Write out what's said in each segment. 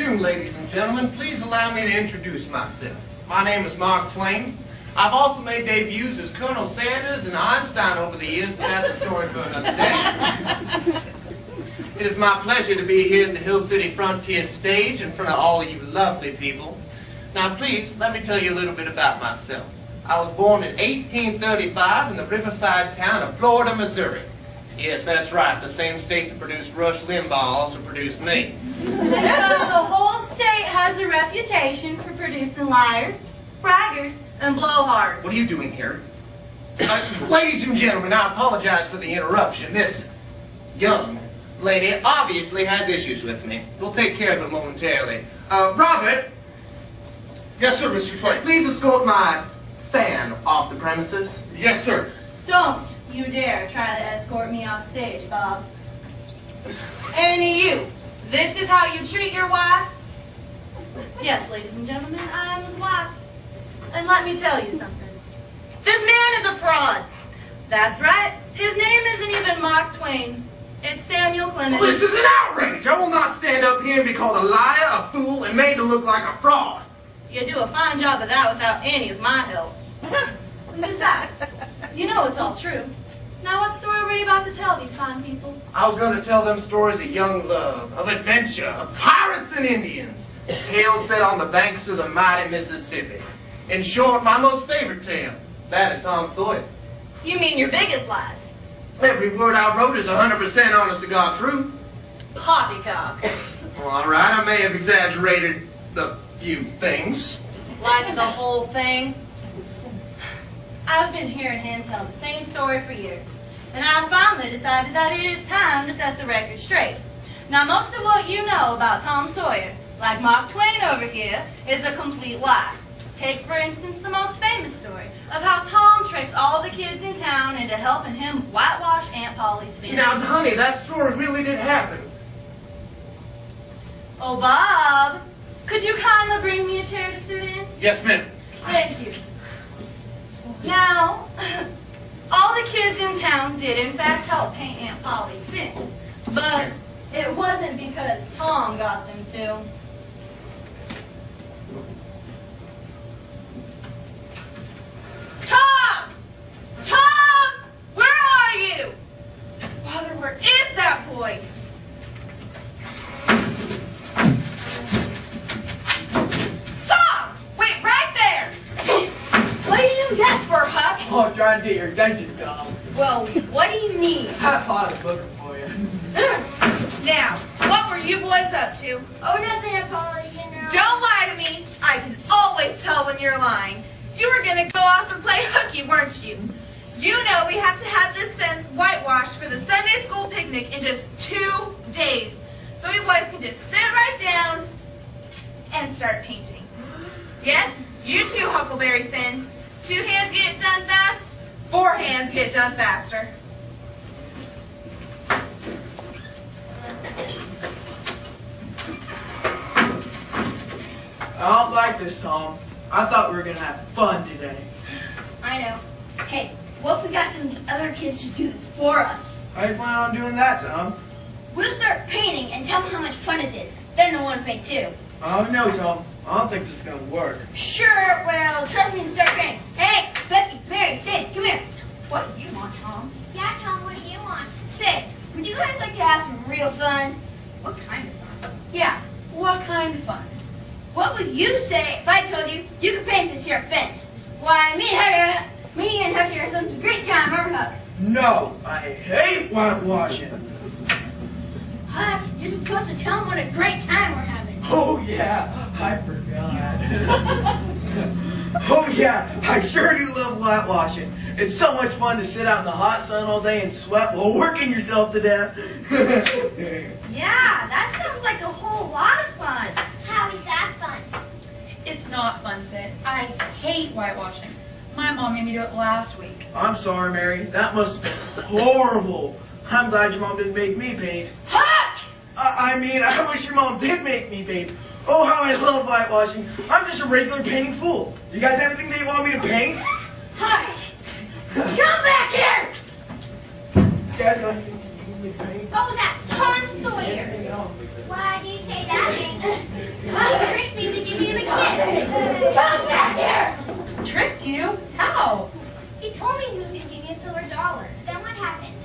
afternoon, ladies and gentlemen. Please allow me to introduce myself. My name is Mark Twain. I've also made debuts as Colonel Sanders and Einstein over the years, but that's a story for another day. It is my pleasure to be here at the Hill City Frontier stage in front of all you lovely people. Now, please, let me tell you a little bit about myself. I was born in 1835 in the riverside town of Florida, Missouri. Yes, that's right. The same state that produced Rush Limbaugh also produced me. And so the whole state has a reputation for producing liars, braggers, and blowhards. What are you doing here? Ladies and gentlemen, I apologize for the interruption. This young lady obviously has issues with me. We'll take care of it momentarily. Robert. Yes, sir, Mr. Twain. Please escort my fan off the premises. Yes, sir. Don't you dare try to escort me off stage, Bob. And you, this is how you treat your wife? Yes, ladies and gentlemen, I am his wife. And let me tell you something. This man is a fraud. That's right. His name isn't even Mark Twain. It's Samuel Clemens. Well, this is an outrage. I will not stand up here and be called a liar, a fool, and made to look like a fraud. You do a fine job of that without any of my help. Besides, you know it's all true. Now, what story were you about to tell these fine people? I was going to tell them stories of young love, of adventure, of pirates and Indians. Tales set on the banks of the mighty Mississippi. In short, my most favorite tale, that of Tom Sawyer. You mean your biggest lies? Every word I wrote is 100% honest to God truth. Poppycock. Well, all right, I may have exaggerated a few things. Like the whole thing? I've been hearing him tell the same story for years, and I finally decided that it is time to set the record straight. Now, most of what you know about Tom Sawyer, like Mark Twain over here, is a complete lie. Take, for instance, the most famous story of how Tom tricks all the kids in town into helping him whitewash Aunt Polly's fence. Now, honey, that story really did happen. Oh, Bob, could you kindly bring me a chair to sit in? Yes, ma'am. Thank you. Now, all the kids in town did in fact help paint Aunt Polly's fence, but it wasn't because Tom got them to. Tom! Tom! Where are you? Father, where is that boy? Tom! Wait, right there! What do you do that for, Huck? Oh, I'm trying to get your attention, Tom. Well, what do you need? I bought a book for you. Now, what were you boys up to? Oh, nothing, Aunt Polly, you know. Don't lie to me. I can always tell when you're lying. You were going to go off and play hooky, weren't you? You know we have to have this fence whitewashed for the Sunday school picnic in just 2 days. So you boys can just sit right down and start painting. Yes, you too, Huckleberry Finn. 2 hands get it done fast, 4 hands get it done faster. I don't like this, Tom. I thought we were going to have fun today. I know. Hey, what if we got some other kids to do this for us? How you plan on doing that, Tom? We'll start painting and tell them how much fun it is. Then they'll want to paint too. Oh, no, Tom. I don't think this is going to work. Sure, well, trust me and start painting. Hey, Becky, Mary, Sid, come here. What do you want, Tom? Yeah, Tom, what do you want? Sid, would you guys like to have some real fun? What kind of fun? Yeah, what kind of fun? What would you say if I told you you could paint this here fence? Why, me and Huggy are having a great time, remember, Hug? No, I hate whitewashing. Hug, you're supposed to tell them what a great time we're having. Oh, yeah, I forgot. Oh, yeah, I sure do love whitewashing. It's so much fun to sit out in the hot sun all day and sweat while working yourself to death. Yeah, that sounds like a whole lot of fun. How is that fun? It's not fun, Sid. I hate whitewashing. My mom made me do it last week. I'm sorry, Mary. That must be horrible. I'm glad your mom didn't make me paint. Huck! I mean, I wish your mom did make me paint. Oh, how I love whitewashing. I'm just a regular painting fool. You guys have anything that you want me to paint? Huck! Come back here! You guys got anything you want me to paint? Oh, that Tom Sawyer. Why do you say that, Hank? tricking me and the kids. Come back here! Tricked you? How? He told me he was going to give me a silver dollar. Then what happened?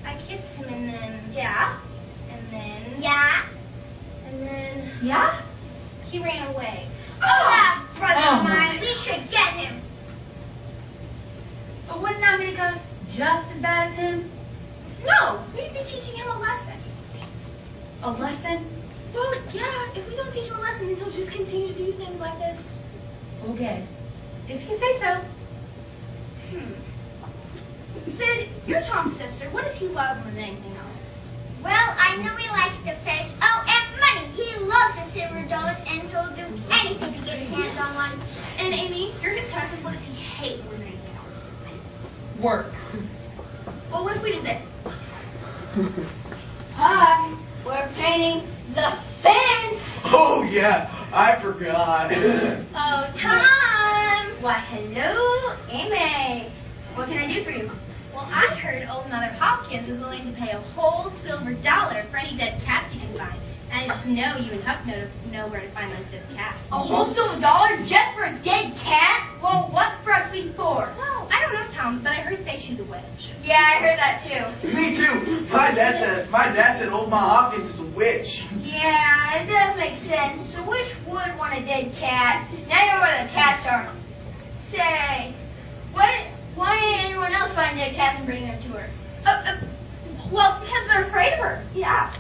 I kissed him and then... Yeah? And then... Yeah? And then... Yeah? He ran away. Oh, brother Oh, of mine, we should get him. But wouldn't that make us just as bad as him? No! We'd be teaching him a lesson. A lesson? Well, yeah, if we don't teach him a lesson, then he'll just continue to do things like this. Okay. If you say so. Sid, you're Tom's sister. What does he love more than anything else? Well, I know he likes to fish. Oh, and money. He loves the silver dollars, and he'll do anything to get his hands on one. And Amy, you're his cousin. What does he hate more than anything else? Work. Well, what if we did this? Hi, we're painting the fence. Oh, yeah, I forgot. Oh, Tom! Why, hello, Amy. What can I do for you? Well, I heard old Mother Hopkins is willing to pay a whole silver dollar for any dead cats you can find. And I just know you and Huck know where to find those dead cats. A whole silver dollar just for a dead cat? Well, what the fuck's we for? Well, I don't know, Tom, but I heard say she's a witch. Yeah, I heard that too. Me too. My dad said old Ma Hopkins is a witch. Yeah, it does make sense. So which would want a dead cat? Now I know where the cats are. Say, why ain't anyone else find dead cats and bring them to her? Well, because they're afraid of her. Yeah.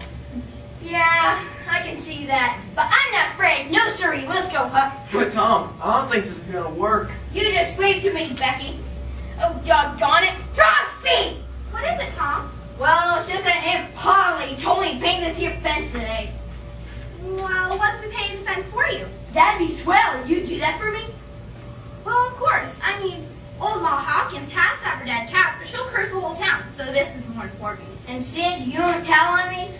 Yeah, I can see that. But I'm not afraid. No, sirree. Let's go, Huck. But Tom, I don't think this is gonna work. You just wave to me, Becky. Oh, doggone it. Frog's feet! What is it, Tom? Well, it's just that Aunt Polly told me to paint this here fence today. Well, what if we painted the fence for you? That'd be swell. You do that for me? Well, of course. I mean, old Ma Hopkins has to have her dead cats, but she'll curse the whole town, so this is more important. And Sid, you won't tell on me?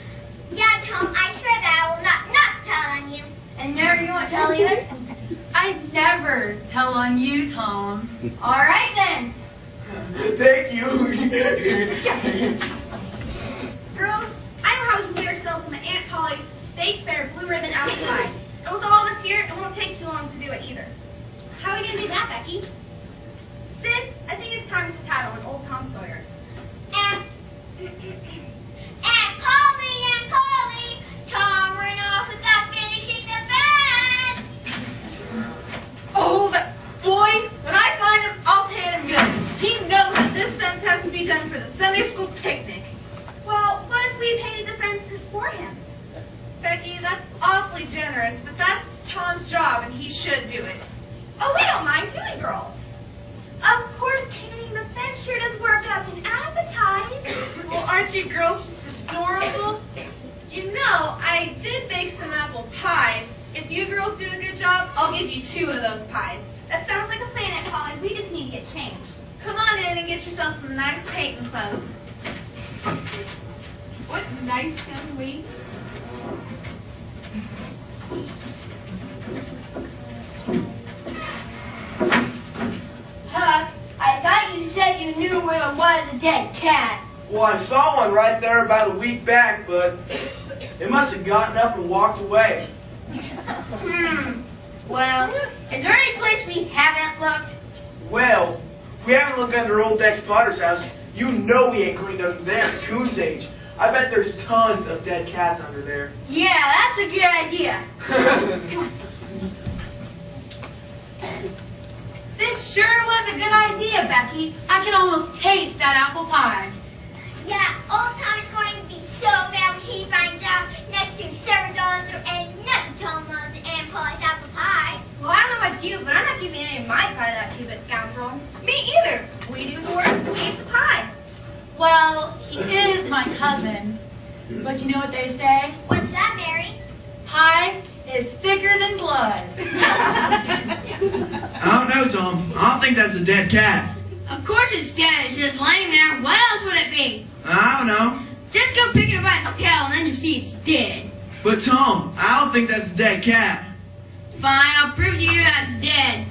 Yeah, Tom, I swear that I will not tell on you. And Nerd, you won't tell either? I'd never tell on you, Tom. All right, then. Thank you. Girls, I know how we can get ourselves some of Aunt Polly's State Fair blue ribbon apple pie. And with all of us here, it won't take too long to do it either. How are we going to do that, Becky? Sid, I think it's time to tattle on old Tom Sawyer. Aunt Polly, Tom ran off without finishing the fence. Oh, that boy! When I find him, I'll tan him good. He knows that this fence has to be done for the Sunday school picnic. Well, what if we painted the fence for him? Becky, that's awfully generous, but that's Tom's job, and he should do it. Oh, we don't mind, do we, girls? Of course, painting the fence sure does work up an appetite. Well, aren't you girls just adorable? You know, I did bake some apple pies. If you girls do a good job, I'll give you 2 of those pies. That sounds like a plan, Aunt Polly. We just need to get changed. Come on in and get yourself some nice painting clothes. What nice young wings. Huck, I thought you said you knew where there was a dead cat. Well, I saw one right there about a week back, but it must have gotten up and walked away. Well, is there any place we haven't looked? Well, we haven't looked under old Dex Potter's house. You know we ain't cleaned under there in Coon's age. I bet there's tons of dead cats under there. Yeah, that's a good idea. This sure was a good idea, Becky. I can almost taste that apple pie. Yeah, old Tom's going to be so bad when he finds out next to $7 and nothing Tom loves Aunt Polly's apple pie. Well, I don't know about you, but I'm not giving any of my part of that two-bit scoundrel. Me either. We do the work, we eat the pie. Well, he is my cousin. But you know what they say? What's that, Mary? Pie is thicker than blood. I don't know, Tom. I don't think that's a dead cat. Of course it's dead. It's just laying there. What else would it be? I don't know. Just go pick it up by its tail and then you see it's dead. But Tom, I don't think that's a dead cat. Fine, I'll prove to you that it's dead.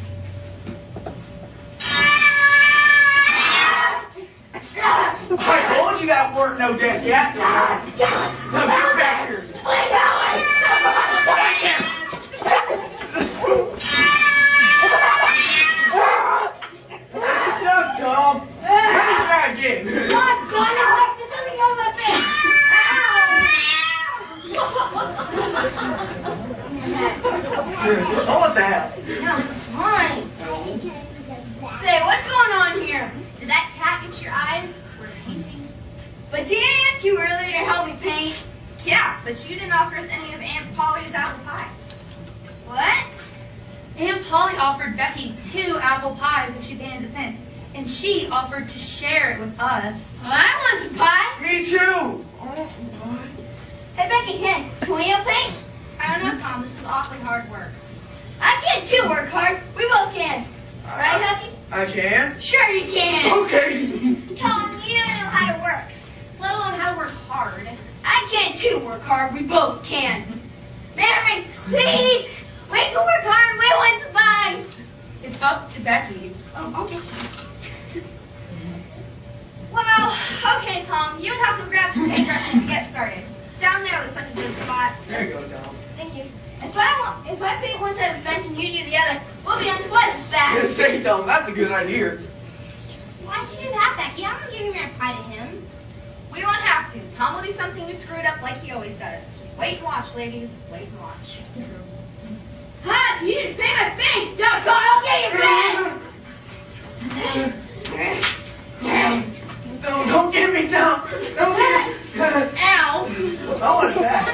I told you that weren't no dead cats around. Now get back here. too early to help me paint. Yeah, but you didn't offer us any of Aunt Polly's apple pie. What? Aunt Polly offered Becky 2 apple pies if she painted the fence, and she offered to share it with us. Well, I want some pie. Me too. Oh, what? Hey, Becky, can we help paint? I don't know, Tom. This is awfully hard work. I can too work hard. We both can. Right, Hucky? I can? Sure you can. Okay. Tom, you don't know how to work. Let alone how to work hard. I can too work hard. We both can. Mary, please. We can work hard. We want some pie. It's up to Becky. Oh, okay. Well, okay, Tom. You and Huck will grab some paintbrushes and get started. Down there looks like a good spot. There you go, Tom. Thank you. If I paint one side of the fence and you do the other, we'll be done twice as fast. Say, Tom, that's a good idea. Why'd you do that, Becky? I'm not giving your pie to him. We won't have to. Tom will do something you screwed up like he always does. Just wait and watch, ladies. Wait and watch. Huh? You didn't paint my face. Don't go. I'll get your face. No, don't get me, Tom. Don't get me. Ow. I want that.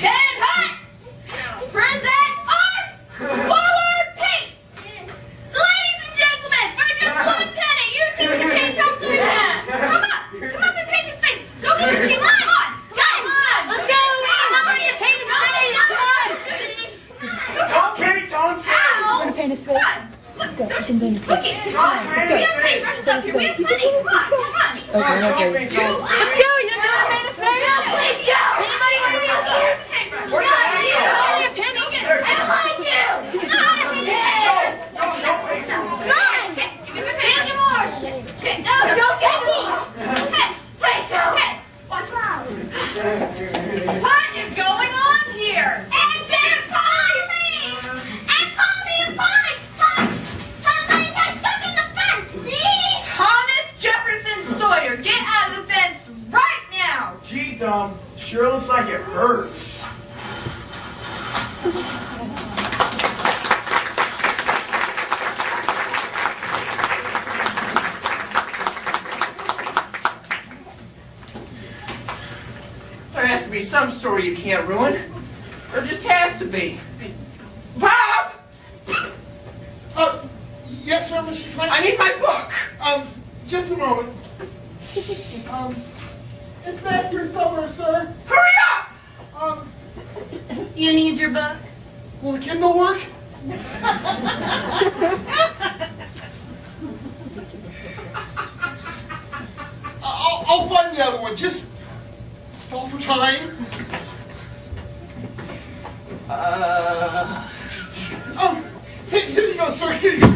Dead hot. Present arms. Forward paint. Ladies and gentlemen, for just 1 penny, you two can paint Tom Sawyer. Come up and paint his face. Go get his face. Come on. Let's go. I'm going to paint his face. Don't paint Tom's face. Ow. Paint his face. Look, Go, I can paint his look face. it. Don't paint We his have face. paintbrushes up here. We have plenty. Come on. Okay, Don't okay. paint Tom's face. Let's go. You're going to paint his face. Please go. Anybody want to be a paintbrush? Where's the Not hat you. go? Only a penny. I don't like you. No, don't paint Tom's face. Come on. Give me the paint. More. No, don't get me. Hey, please go. Watch out. What is going on here? It's Aunt Polly! Aunt Polly and Polly! Tom got stuck in the fence, see? Thomas Jefferson Sawyer, get out of the fence right now! Gee, Tom, sure looks like it hurts. There has to be some story you can't ruin. There just has to be. Bob! Yes, sir, Mr. Twain. I need my book. Just a moment. It's back here somewhere, sir. Hurry up! You need your book? Will the Kindle work? I'll find the other one. Just stall for time. Here you go, sir. Here you go.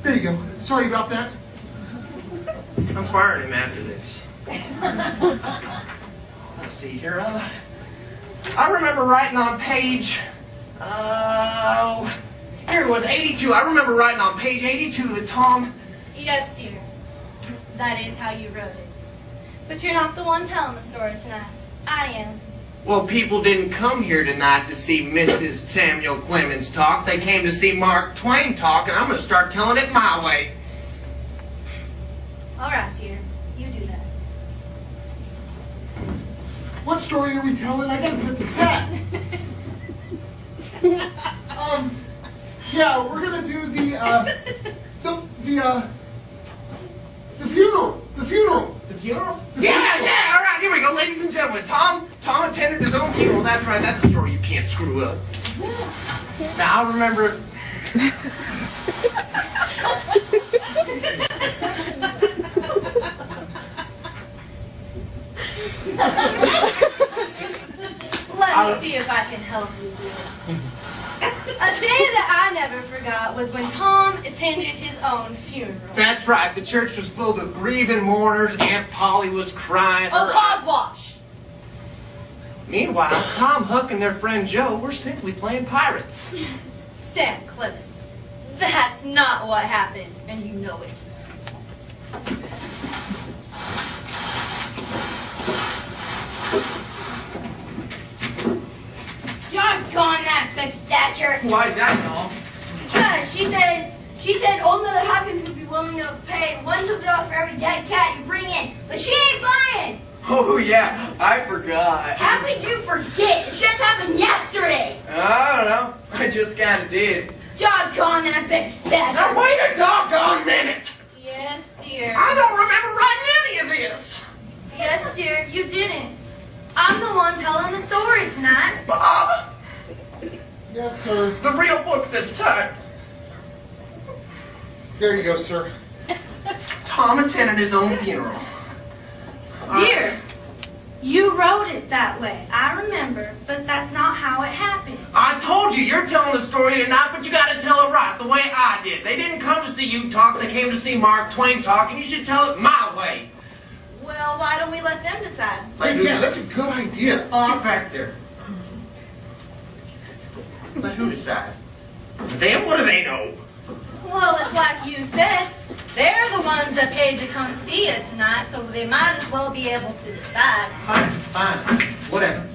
There you go. Sorry about that. I'm firing him after this. Let's see here. I remember writing on page. Here it was, 82. I remember writing on page 82 that Tom. Yes, dear. That is how you wrote it. But you're not the one telling the story tonight. I am. Well, people didn't come here tonight to see Mrs. Samuel Clemens talk. They came to see Mark Twain talk, and I'm going to start telling it my way. All right, dear. You do that. What story are we telling? I gotta set the set. Yeah, we're gonna do the funeral. The funeral. The funeral? Yeah, all right, here we go, ladies and gentlemen. Tom attended his own funeral. That's right, that's a story you can't screw up. Now, I remember... Let me see if I can help you, dear. A day that I never forgot was when Tom attended his own funeral. That's right, the church was filled with grieving mourners. Aunt Polly was crying. Oh, hogwash! Meanwhile, Tom, Huck, and their friend Joe were simply playing pirates. Sam Clemens. That's not what happened, and you know it. Doggone that Becky Thatcher. Why is that, Tom? Because she said old Mother Hopkins would be willing to pay $1 for every dead cat you bring in. she ain't buying. Oh, yeah, I forgot. How could you forget? It just happened yesterday. I don't know. I just kind of did. Doggone that big Thatcher. Now wait a doggone minute! Yes, dear. I don't remember writing any of this! Yes, dear, you didn't. I'm the one telling the story tonight. Bob! Yes, sir. The real book this time. There you go, sir. Tom attended his own funeral. Dear, you wrote it that way. I remember, but that's not how it happened. I told you, you're telling the story tonight, but you gotta tell it right, the way I did. They didn't come to see you talk, they came to see Mark Twain talk, and you should tell it my way. Well, why don't we let them decide? Hey, yeah, that's a good idea. Get back there. Let who decide? Them? What do they know? Well, it's like you said. They're the ones that paid to come see you tonight, so they might as well be able to decide. Fine. Whatever.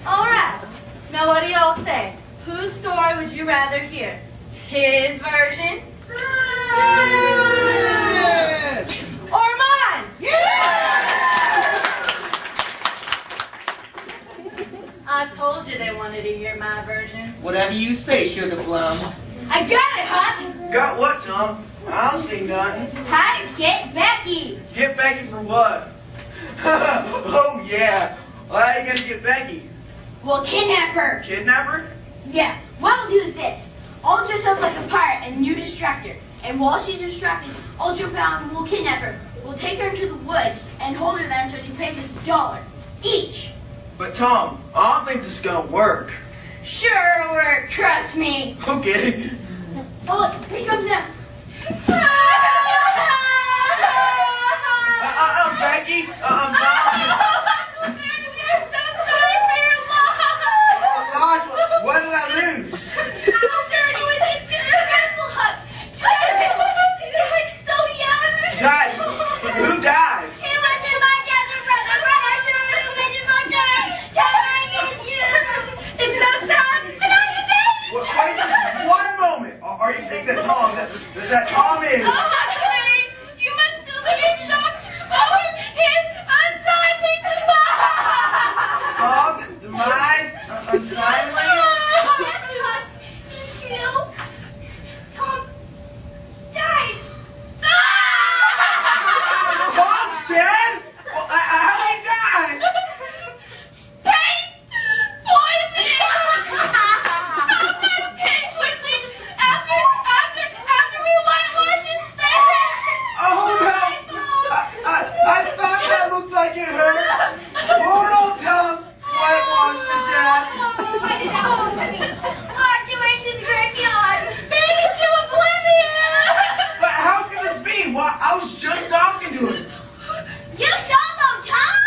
All right. Now, what do y'all say? Whose story would you rather hear? His version? Or mine? I told you they wanted to hear my version. Whatever you say, Sugar Plum. I got it, Huck. Got what, Tom? I don't see nothing. How to get Becky. Get Becky for what? Oh, yeah. Why are you gonna get Becky? We'll kidnap her. Kidnap her? Yeah. What we'll do is this. I'll dress up like a pirate and you distract her. And while she's distracted, I'll jump out and we'll kidnap her. We'll take her into the woods and hold her there until she pays us $1 each. But Tom, I don't think this is gonna work. Sure it'll work. Trust me. Okay. Oh, look. Here she comes now. Becky, I'm We are so sorry for your loss. what did I lose? Dirty with it, just a pencil hut. So young. Guys, who died? He wasn't my cousin, brother. He wasn't my dad. Dad, I miss you. It's so sad. And I'm sick. Wait just one moment. Are you saying that Tom, that Tom is... Oh, Huckleberry, you must still be in shock over his untimely demise. Tom, demise? Untimely? You know, Tom died. Tom's dead? Well, how did he die? Paint poisoning. Tom got paint poisoning after we whitewashed his face. Oh, no. I thought that looked like it hurt. Oh, no, Tom. Whitewash the death. Walked away to the graveyard. Made it to oblivion. But how can this be? Well, I was just talking to him. You solo, Tom?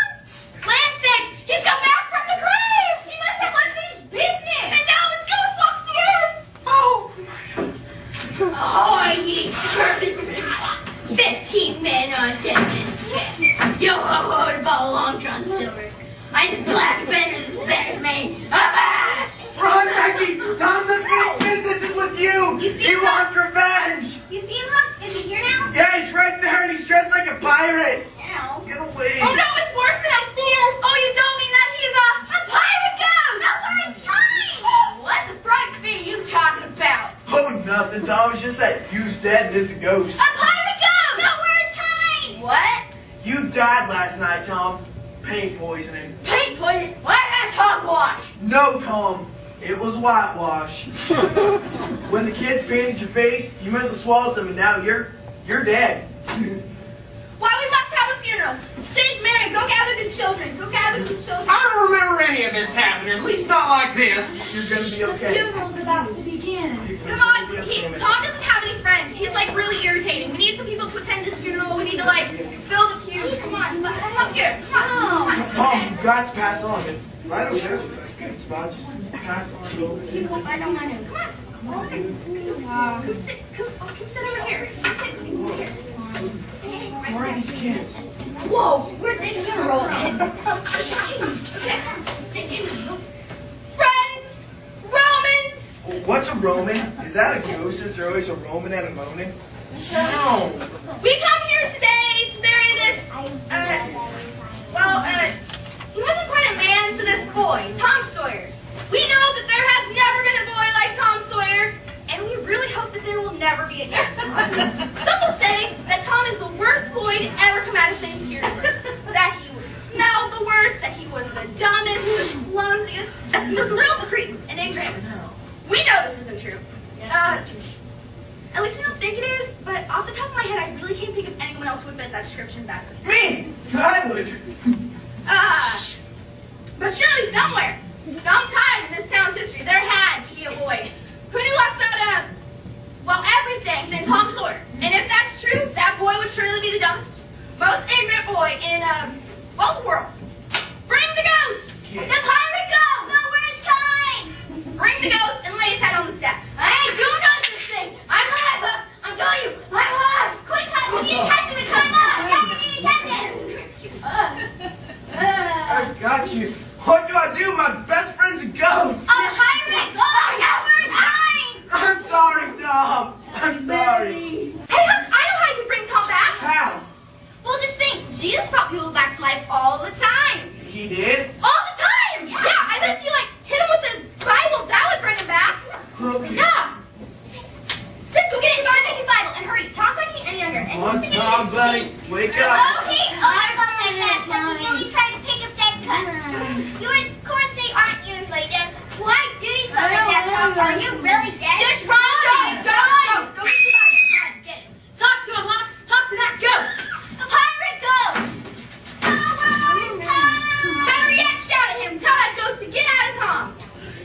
Land's sake, he's come back from the grave. He must have unfinished business. And now his ghost walks the earth. Oh, ye scurvy. 15 men on death's chest. Yo ho ho to ball long drawn silver. I'm the black bender this bears made. Avast! Run, Becky! Tom's unfinished business is with you! You see He him? wants revenge! You see him, Huck? Is he here now? Yeah, he's right there and he's dressed like a pirate! Ow. Get away! Oh no, it's worse than I feared. Oh, you don't mean that he's a pirate ghost. Those are his signs. What the fright are you talking about? Oh, nothing, Tom. It's just that you's dead and is a ghost. A pirate ghost. Those were his signs. What? You died last night, Tom. Paint poisoning. Paint poison? Why that's hogwash? No, Tom. It was whitewash. When the kids painted your face, you must have swallowed them and now you're dead. Why, we must have a funeral. Sid, Mary, go gather the children. Go gather the children. I don't remember any of this happening, at least not like this. You're gonna be okay. Funeral's about to begin. Come on, Tom doesn't have any friends. He's like really irritating. We need some people to attend his funeral. We need to like fill the pews. Come on, up here. Come on. Tom, you got to pass on. Right over there looks like a good spot. Just pass on over there. I don't want to. Come on. Come sit over here. Come sit here. Where are these kids? Whoa, where'd the funeral attendants? Friends, Romans. What's a Roman? Is that a ghost since there's always a Roman and a moaning? No. We come here today to bury this, he wasn't quite a man, so this boy, Tom Sawyer. We know that there has never been a boy like Tom Sawyer, and we really hope that there will never be again. Some will say that Tom is the worst boy to ever come out of St. Petersburg, that he smelled the worst, that he was the dumbest, the clumsiest, he was a real cretin and ignorance. We know this isn't true. At least I don't think it is, but off the top of my head, I really can't think of anyone else who would fit that description better. Me! I would. But surely somewhere, sometime in this town's history, there had to be a boy who knew less about, everything than Tom Sawyer. And if that's true, that boy would surely be the dumbest, most ignorant boy in, the world. Bring the ghost! Yeah. The pirate ghost! The worst kind! Bring the ghost and lay his head on the step. I ain't doing no such thing! I'm alive! I'm telling you, I'm alive! Quick, we need to catch him and tie him up! I got you. What do I do? My best friend's a ghost. A pirate! Oh, no, where's mine? I'm sorry, Tom. I'm sorry. Hey, Huck, I know how you can bring Tom back. How? Well, just think, Jesus brought people back to life all the time. He did? All the time! Yeah, I bet if you, hit him with the Bible, that would bring him back. Okay. Yeah. Sid, go get it, find your Bible, and hurry. Tom might be any younger. And What's wrong, buddy? Wake up. Okay, sorry about that, but we only try to pick up that cut. Yours, of course, they aren't usually dead. Why do you smell like that, Tom? Are you really dead? Just run! Go! Go get your Bible. Run, get it. Talk to him, huh? Talk to that ghost. A pirate ghost! Better yet, shout at him. Tell that ghost to get out of Tom.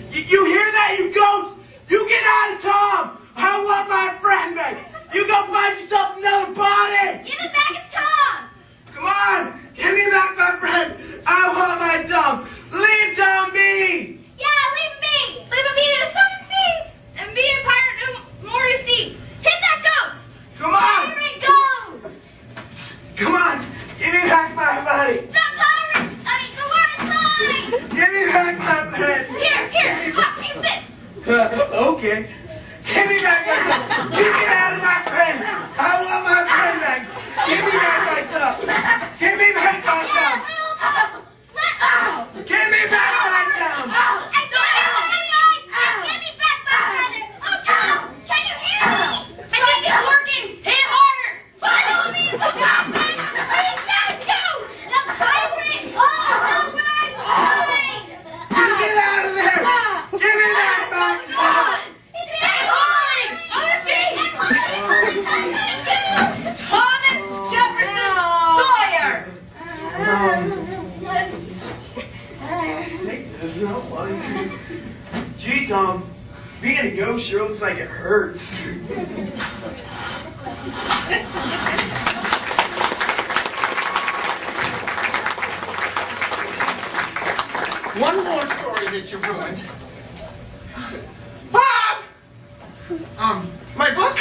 You hear that, you ghost? You get out of Tom. I want my friend back. You go find yourself another body. Give it back, it's Tom. Come on. Give me back my friend. I want my Tom. Leave Tom be. Yeah, leave me. Leave me to the seven seas. And be a pirate no more to see. Hit that ghost. Come on. Pirate ghost. Come on. Give me back my buddy. The pirate. The worst mine. Give me back my friend. Here. Huck, use this. Okay. Give me back my friend. You get out of my friend. I want my friend back. Give me back my Tom. Give me back my Tom. Give me back my Tom. Give me back my brother! Oh, Tom! Can you hear me? I think it's working. Hit harder. Follow me. Look out, man. Where's that ghost? The pirate! Oh, the red line! You get out of there. Give me back my Tom. Stay on. Thomas Jefferson Sawyer. That's not funny. Gee, Tom, being a ghost sure looks like it hurts. One more story that you ruined. Bob! My book?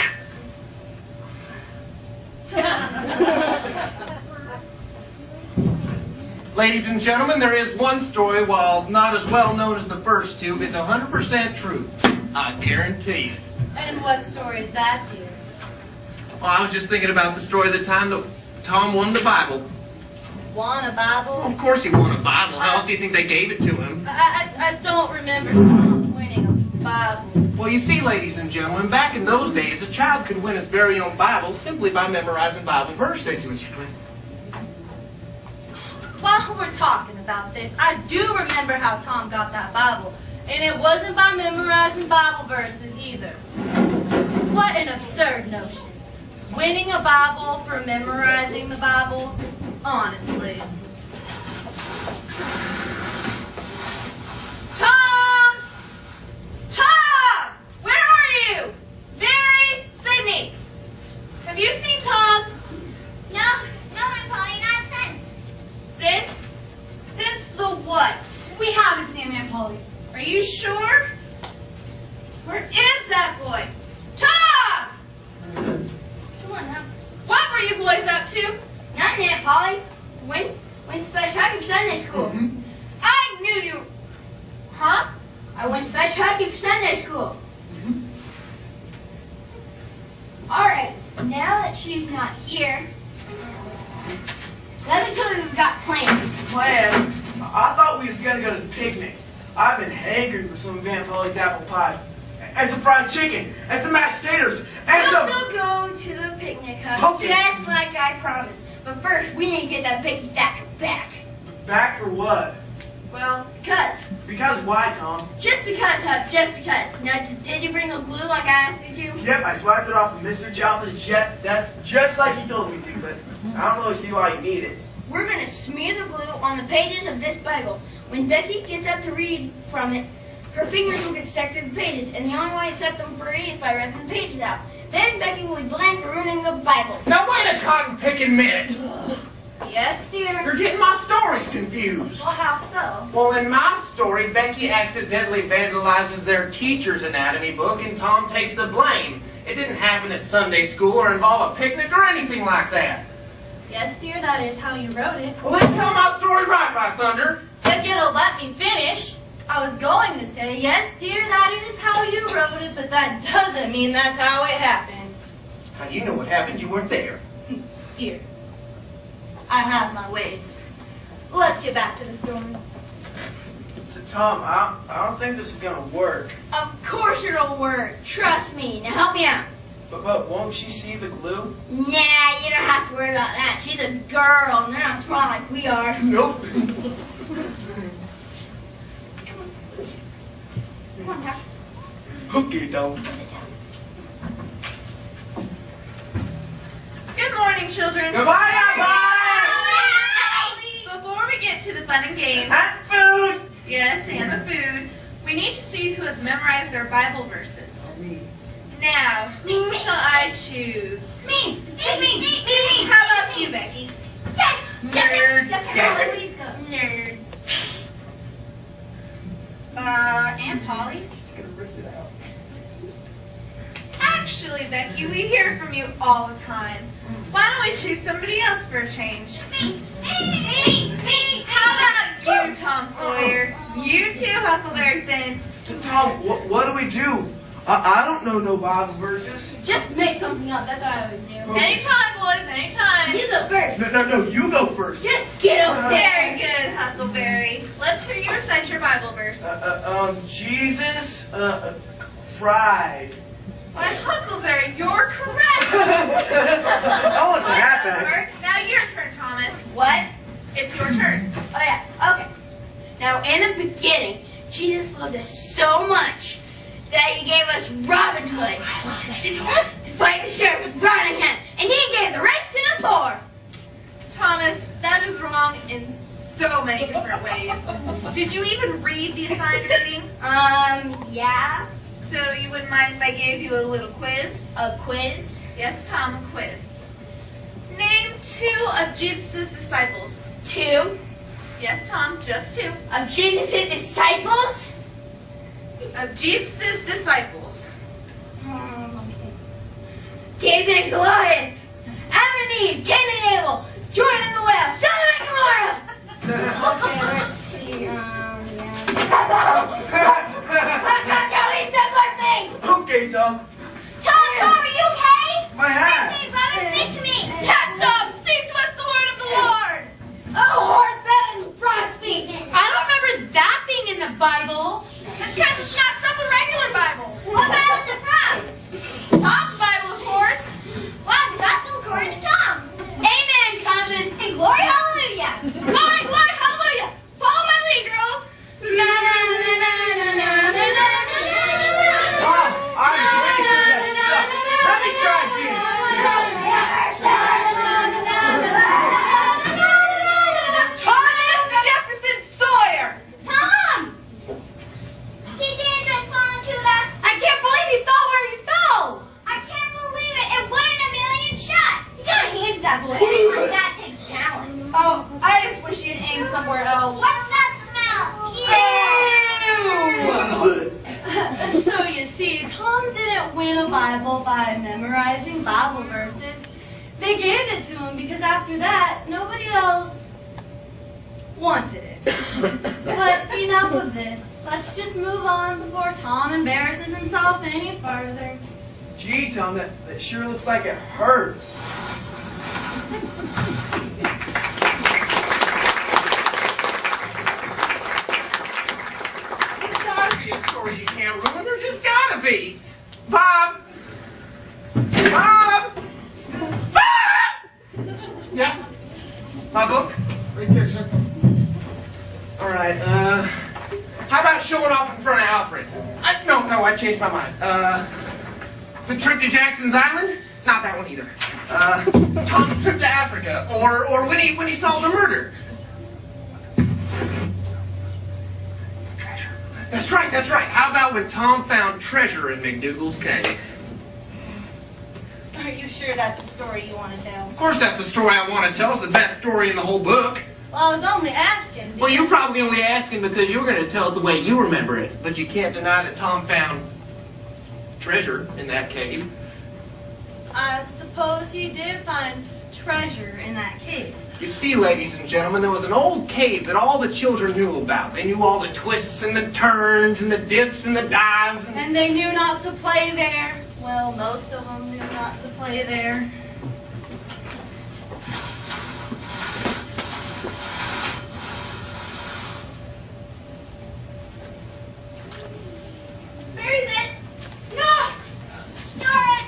Ladies and gentlemen, there is one story, while not as well known as the first two, is 100% truth. I guarantee you. And what story is that, dear? Well, I was just thinking about the story of the time that Tom won the Bible. Won a Bible? Well, of course he won a Bible. How else do you think they gave it to him? I don't remember Tom winning a Bible. Well, you see, ladies and gentlemen, back in those days, a child could win his very own Bible simply by memorizing Bible verses. Mr. Twain. While we're talking about this, I do remember how Tom got that Bible. And it wasn't by memorizing Bible verses either. What an absurd notion. Winning a Bible for memorizing the Bible? Honestly. Tom! Tom! Where are you? Mary, Sydney. Have you seen Tom? No, I'm probably not since. Since? Since the what? We haven't seen him, Aunt Polly. Are you sure? Where is that boy? Tom! Come on now. What were you boys up to? Nothing, Aunt Polly. Went to Sunday school. Now that she's not here, let me tell you what we've got planned. Plan? I thought we was gonna go to the picnic. I've been hankering for some of Aunt Polly's apple pie. And some fried chicken. And some mashed taters. And We'll some... still go to the picnic, huh? Okay. Just like I promised. But first, we need to get that Becky Thatcher back. Back or what? Well, because. Because why, Tom? Just because, huh? Just because. Now, did you bring a glue like I asked you to? Yep, I swiped it off of Mr. Chopper's jet desk just like he told me to, but I don't really see why you need it. We're going to smear the glue on the pages of this Bible. When Becky gets up to read from it, her fingers will get stuck to the pages, and the only way to set them free is by ripping the pages out. Then Becky will be blamed for ruining the Bible. Now wait a cotton-picking minute. Yes, dear. You're getting my stories confused. Well, how so? Well, in my story, Becky accidentally vandalizes their teacher's anatomy book and Tom takes the blame. It didn't happen at Sunday school or involve a picnic or anything like that. Yes, dear, that is how you wrote it. Well, then tell my story right, by thunder. If you'll let me finish, I was going to say, yes, dear, that is how you wrote it, but that doesn't mean that's how it happened. How do you know what happened? You weren't there. Dear, I have my ways. Let's get back to the story. Tom, I don't think this is gonna work. Of course it'll work. Trust me. Now help me out. But won't she see the glue? Nah, you don't have to worry about that. She's a girl, and they're not small like we are. Nope. Come on, now. Okay, Tom. Good morning, children. Goodbye, bye. Before we get to the fun and games, And food. yes, and the food, we need to see who has memorized their Bible verses. Me. Now, who shall I choose? Me. Me. How about you, Becky? Nerd. Nerd. Aunt Polly? Actually, Becky, we hear from you all the time. Why don't we choose somebody else for a change? Me. How about you, Tom Sawyer? You too, Huckleberry Finn. Tom, what do we do? I don't know no Bible verses. Just make something up. That's what I always do. Anytime, boys, anytime. You go first. No, you go first. Just get over there. Very good, Huckleberry. Let's hear you recite your Bible verse. Jesus, cried. Why, Huckleberry, you're correct. I want the hat back. Now your turn, Thomas. What? It's your turn. Oh, yeah. Okay. Now, in the beginning, Jesus loved us so much that he gave us Robin Hood to fight the sheriff with Birmingham, and he gave the rest to the poor. Thomas, that is wrong in so many different ways. Did you even read the assigned reading? Yeah. So you wouldn't mind if I gave you a little quiz? A quiz? Yes, Tom, a quiz. Name 2 of Jesus' disciples. 2 Yes, Tom, just 2. of Jesus' disciples? Of Jesus' disciples. Let me think. David and Goliath, Adam and Eve, Cain and Abel, Jordan and the whale, Sodom and Gomorrah. Okay, let's see. Yeah. Joey said more things. Okay, Tom. Tom, are you okay? My hat. Hey, brother, speak to me. Cast up! Speak to us the word of the Lord! Oh, horse fed in front of speak. I don't remember that being in the Bible. That's because it's not from the regular Bible. What Bible is it from? Tom's Bible, of course. Well, the gospel according to Tom. Amen, cousin. And glory, hallelujah. Glory, glory, hallelujah. Follow my lead, girls. Na, na, na, na, na, na, na, na, na. Tom, I'm pretty sure that's stuff. Let me try again. Thomas Jefferson Sawyer! Tom! He didn't just fall into that. I can't believe you fell where you fell. I can't believe it. It wasn't a million shot. You gotta hand that boy. That takes talent. Oh, I just wish you'd aim somewhere else. What's that smell? Ew! So you see, Tom didn't win a Bible by memorizing Bible verses. They gave it to him because after that, nobody else wanted it. But enough of this. Let's just move on before Tom embarrasses himself any further. Gee, Tom, that sure looks like it hurts. There's gotta be a story you can't ruin. There just gotta be. Bob! Bob! Bob! Yeah? My book? Right there, sir. All right, how about showing off in front of Alfred? No, I changed my mind. The trip to Jackson's Island? Not that one either. Tom's trip to Africa, or when he solved the murder. Treasure. That's right. How about when Tom found treasure in McDougal's cave? Are you sure that's the story you want to tell? Of course that's the story I want to tell. It's the best story in the whole book. Well, I was only asking. Well, you're probably only asking because you're going to tell it the way you remember it. But you can't deny that Tom found treasure in that cave. I suppose he did find treasure in that cave. You see, ladies and gentlemen, there was an old cave that all the children knew about. They knew all the twists and the turns and the dips and the dives. And they knew not to play there. Well, most of them knew not to play there. Where is it? No! Darn it.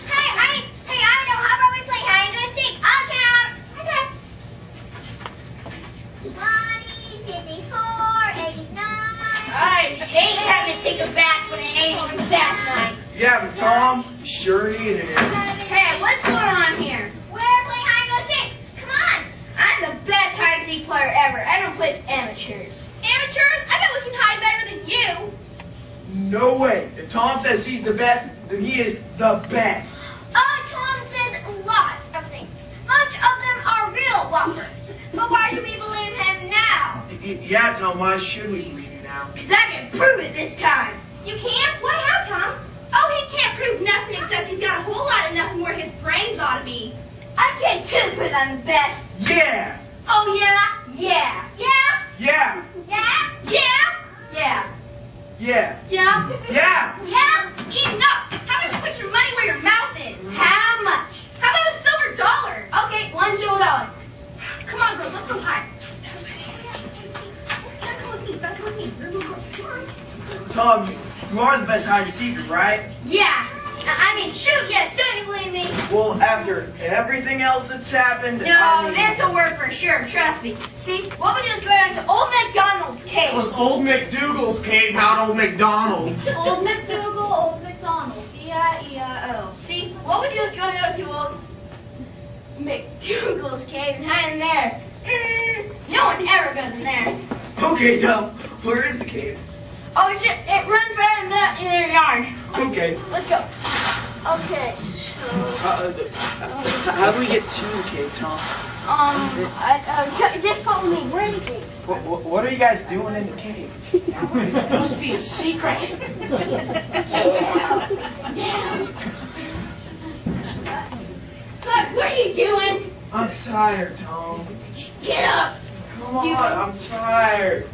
Hey, I know. How about we play hide and go seek? I'll count. Okay. 20, 54, 89. I hate having to take a bath when it ain't even bath night. Yeah, but Tom sure needed it. Hey, what's going on here? We're playing hide and go seek. Come on. I'm the best hide and seek player ever. I don't play with amateurs. Amateurs? I bet we can hide better than you. No way. If Tom says he's the best, then he is the best. Tom says lots of things. Most of them are real whoppers. But why do we believe him now? Yeah, Tom, why should we believe you now? Because I can prove it this time. You can't? Why how, Tom? Oh, he can't prove nothing except he's got a whole lot of nothing where his brains ought to be. I can too prove I'm the best. Yeah! Oh, yeah? Yeah. Yeah? Yeah! Yeah? Yeah? Yeah. Yeah! Yeah? Yeah! Yeah? Enough! How about you put your money where your mouth is? How much? How about a silver dollar? Okay, $1 Come on, girls, let's go hide. Come with me, come with me. Come on. Tom, you are the best hide and seeker, right? Yeah. I mean, shoot, yes, don't you believe me? Well, after everything else that's happened, No, this'll work for sure, trust me. See, what we do is go down to Old MacDonald's cave. It was old McDougal's cave, not old McDonald's. Old McDougal, Old McDonald. E-I-E-I-O. See, what we do is go down to Old McDougal's cave and hide in there. No one ever goes in there. Okay, Tom, where is the cave? Oh shit, it runs right in their yard. Okay. Let's go. Okay, so, How do we get to the cave, Tom? just follow me. We're in the cave. What are you guys doing in the cave? It's supposed to be a secret. What are you doing? I'm tired, Tom. Get up. Come on, I'm tired.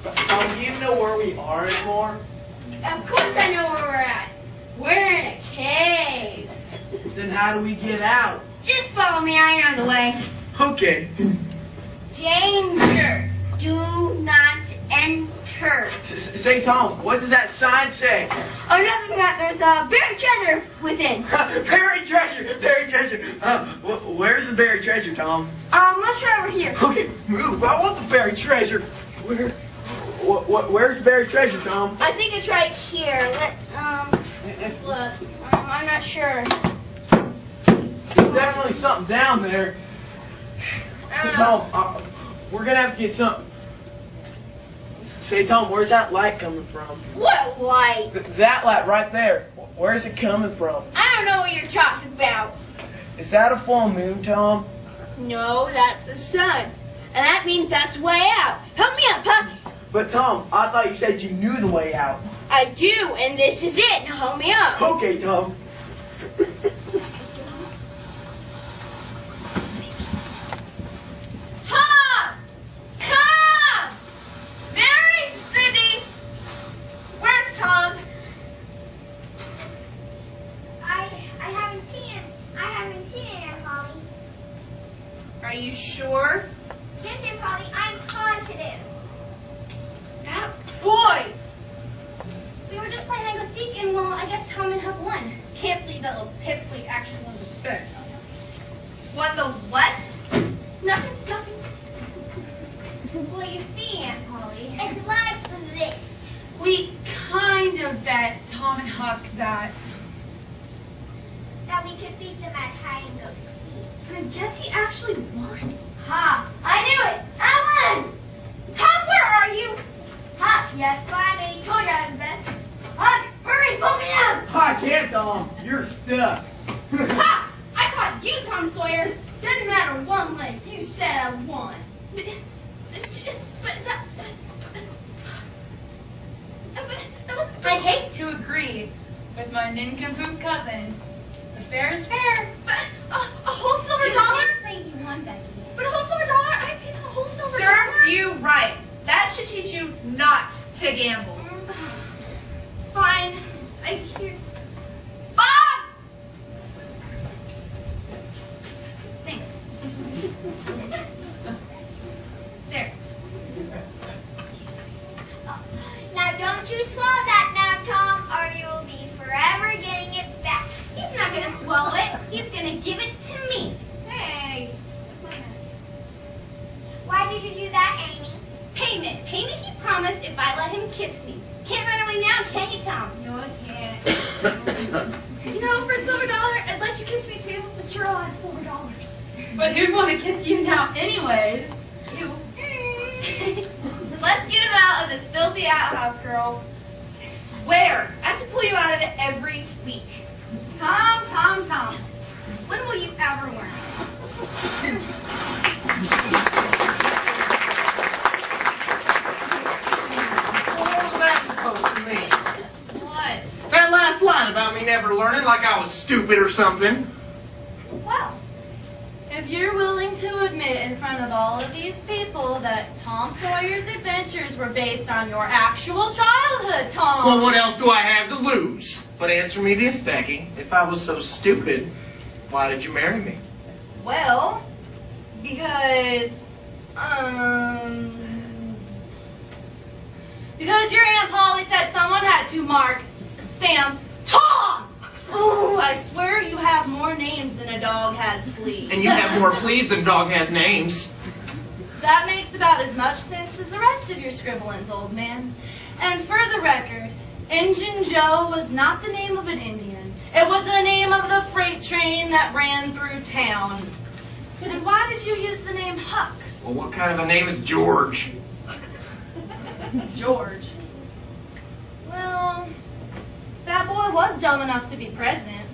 Tom, do you even know where we are anymore? Of course I know where we're at. We're in a cave. Then how do we get out? Just follow me. I know the way. Okay. Danger. Do not enter. Say, Tom, what does that sign say? Oh, nothing but there's a buried treasure within. Buried treasure! Buried treasure! Where's the buried treasure, Tom? Let's try over here. Okay, move. I want the buried treasure. Where's the buried treasure, Tom? I think it's right here. Look. I'm not sure. There's definitely something down there. I don't know. Tom, we're gonna have to get something. Say, Tom, where's that light coming from? What light? That light right there. Where's it coming from? I don't know what you're talking about. Is that a full moon, Tom? No, that's the sun. And that means that's way out. Help me up, huh? But Tom, I thought you said you knew the way out. I do, and this is it. Now help me up. Okay, Tom. Tom! Tom! Mary, Cindy! Where's Tom? Are you sure? Yes, Aunt Polly, I'm positive. That boy! We were just playing hide and go seek, and well, I guess Tom and Huck won. Can't believe that little pipsqueak actually won the bet. Won the what? Nothing. Well, you see, Aunt Polly, It's like this. We kind of bet Tom and Huck that. That we could beat them at hide and go seek. and I guess he actually won. Ha! I knew it! I won! Tom, where are you? Ha! Yes, finally. Told you I was the best. Huck, hurry, pull me up! I can't, Tom. You're stuck. Ha! I caught you, Tom Sawyer. Doesn't matter one leg. You said I won. But that was. I hate to agree with my nincompoop cousin. The fair is fair. But a whole silver You dollar? can't say you won, Becky. But a whole silver dollar? I see a whole silver dollar. Serves you right. That should teach you not to gamble. Fine. I hear. Bob! Thanks. There. Now don't you swallow that now, Tom, or you'll be forever getting it back. He's not gonna swallow it. He's gonna give it to me. Hey. Why did you do that, Amy? Payment. Payment he promised if I let him kiss me. Can't run away now, can you, Tom? No, I can't. You know, for a silver dollar, I'd let you kiss me too, but you're all out of silver dollars. But who'd want to kiss you now anyways? You. Let's get him out of this filthy outhouse, girls. I swear, I have to pull you out of it every week. Tom. When will you ever learn? What was that supposed to mean? What? That last line about me never learning, like I was stupid or something. Well, if you're willing to admit in front of all of these people that Tom Sawyer's adventures were based on your actual childhood, Tom. Well, what else do I have to lose? But answer me this, Becky. If I was so stupid, why did you marry me? Well, because your Aunt Polly said someone had to mark Sam Tom! Oh, I swear you have more names than a dog has fleas. And you have more fleas than a dog has names. That makes about as much sense as the rest of your scribblings, old man. And for the record, Injun Joe was not the name of an Indian. It was the name of the freight train that ran through town. And why did you use the name Huck? Well, what kind of a name is George? George. Well, that boy was dumb enough to be president.